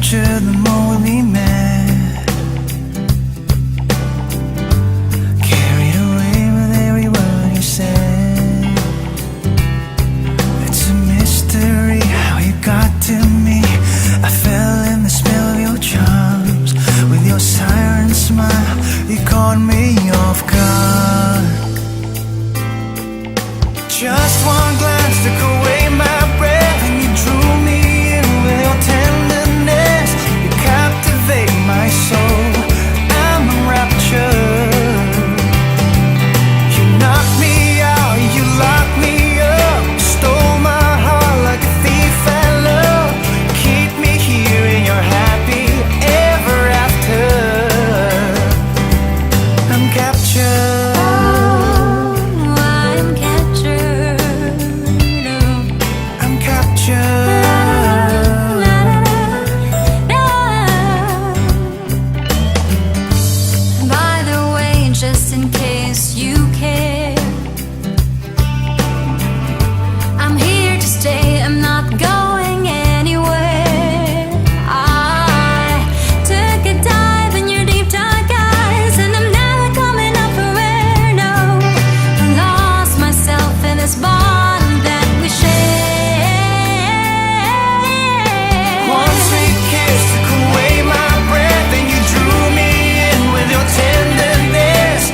captured the moment we met, carried away with every word you said. It's a mystery how you got to me. I fell in the spell of your charms. With your siren smile, you caught me off guard. Just one glance took away my breath, and you drew me in with your tenderness. You captivate my soul, I'm enraptured. You knocked me out, you locked me up, stole my heart like a thief at love. Keep me here in your happy ever after. I'm captured. Just in case you care, I'm here to stay, I'm not going anywhere. I took a dive in your deep dark eyes, and I'm never coming up for air, no. I lost myself in this bond that we share. One sweet kiss took away my breath, and you drew me in with your tenderness.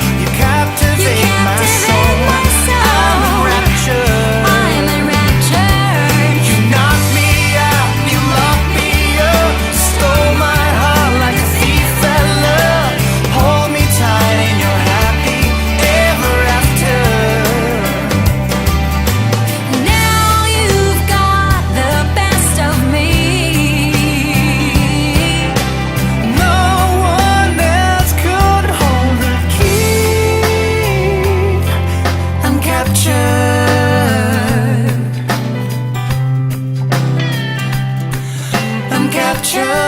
I'm captured.